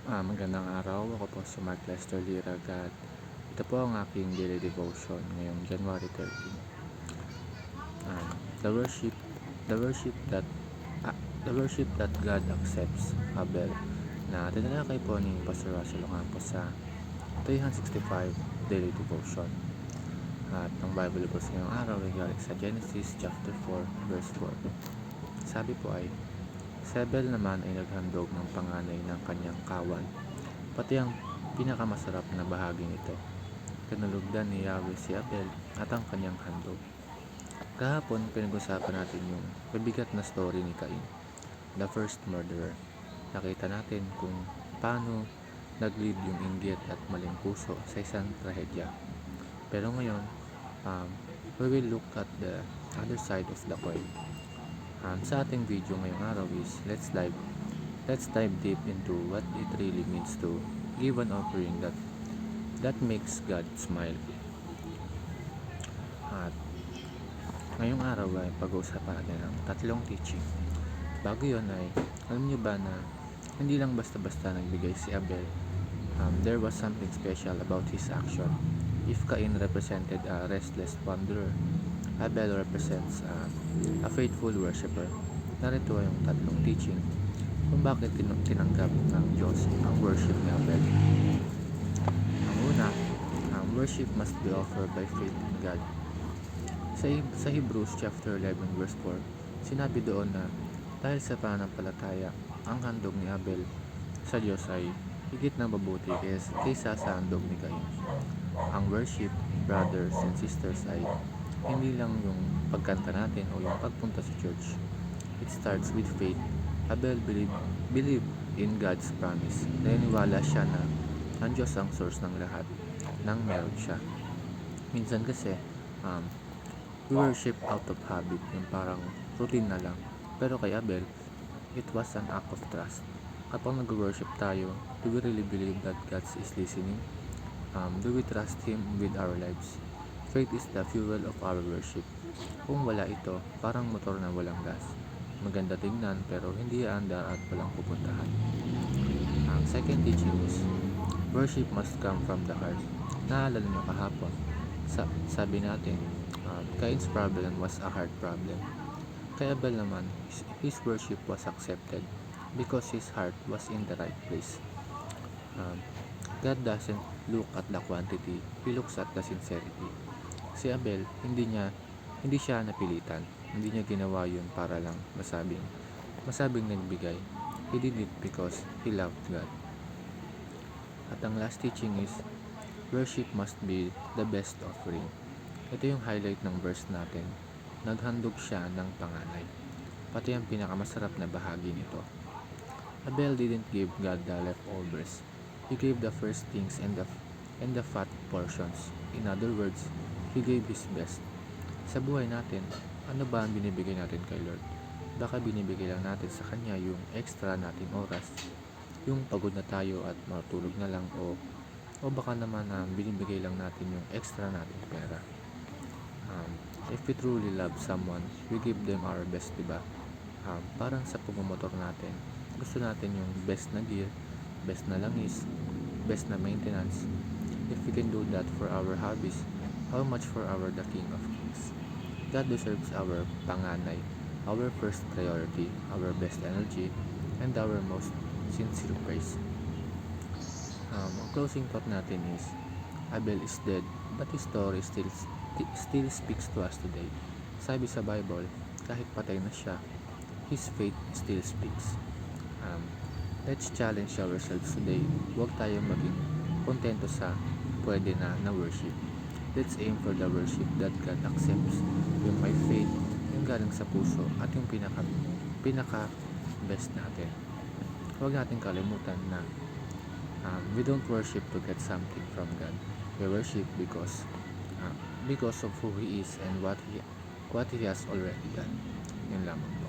Magandang araw. Ako po si Mark Lester Lirag at ito po ang aking daily devotion ngayong January 13. Um, the worship the worship that ah, the worship that God accepts, Abel, na tinalakay po ni Pastor Russell Ocampo sa 365 daily devotion. At ang Bible verse ngayong araw ay galing sa Genesis chapter 4 verse 4. Sabi po ay, si Abel naman ay naghandog ng panganay ng kanyang kawan, pati ang pinakamasarap na bahagi nito. Kinulugdan ni Yahweh si Abel at ang kanyang handog. Kahapon, pinag-usapan natin yung mabigat na story ni Cain, the first murderer. Nakita natin kung paano nag-lead yung inggit at maling puso sa isang trahedya. Pero ngayon, we will look at the other side of the coin. Sa ating video ngayong araw is let's dive deep into what it really means to give an offering that makes God smile. At ngayong araw ay pag-uusapan natin ang tatlong teaching. Bago yun ay, alam niyo ba na hindi lang basta-basta nagbigay si Abel. There was something special about his action. If Cain represented a restless wanderer, Abel represents a faithful worshipper. Narito ay yung tatlong teaching kung bakit tinanggap ng Diyos ang worship ni Abel. Ang una, worship must be offered by faith in God. Sa Hebrews chapter 11 verse 4, sinabi doon na dahil sa pananampalataya, ang handog ni Abel sa Diyos ay higit na mabuti kaysa sa handog ni Cain. Ang worship, brothers and sisters, ay hindi lang yung pagkanta natin o yung pagpunta sa church. It starts with faith. Abel believed in God's promise. Naniniwala siya na ang Diyos ang source ng lahat nang meron siya. Minsan kasi, we worship out of habit, yung parang routine na lang. Pero kay Abel, it was an act of trust. Kapag nag-worship tayo, do we really believe that God is listening? Do we trust Him with our lives? Faith is the fuel of our worship. Kung wala ito, parang motor na walang gas. Maganda tingnan pero hindi aandar at walang pupuntahan. Ang second teaching is, worship must come from the heart. Naalala nyo kahapon, sabi natin, Cain's problem was a heart problem. Kay Abel naman, his worship was accepted because his heart was in the right place. God doesn't look at the quantity, He looks at the sincerity. Si Abel, hindi siya napilitan. Hindi niya ginawa yun para lang masabing nagbigay. He did it because he loved God. At ang last teaching is, worship must be the best offering. Ito yung highlight ng verse natin. Naghandog siya ng panganay, pati ang pinakamasarap na bahagi nito. Abel didn't give God the leftovers. He gave the first things and the fat portions. In other words, He gave His best. Sa buhay natin, ano ba ang binibigay natin kay Lord? Baka binibigay lang natin sa Kanya yung extra nating oras, yung pagod na tayo at matulog na lang, o baka naman binibigay lang natin yung extra nating pera. If we truly love someone, we give them our best, diba? Parang sa pagmamotor natin, gusto natin yung best na gear, best na langis, best na maintenance. If we can do that for our hobbies, how much for the King of Kings? God deserves our panganay, our first priority, our best energy, and our most sincere praise. Ang closing thought natin is, Abel is dead, but his story still speaks to us today. Sabi sa Bible, kahit patay na siya, his faith still speaks. Let's challenge ourselves today. Huwag tayong maging kontento sa pwede na worship. Let's aim for the worship that God accepts. Yung may faith, yung galing sa puso, at yung pinaka best natin. Huwag natin kalimutan na we don't worship to get something from God. We worship because of who He is and what He has already done. Yun lamang.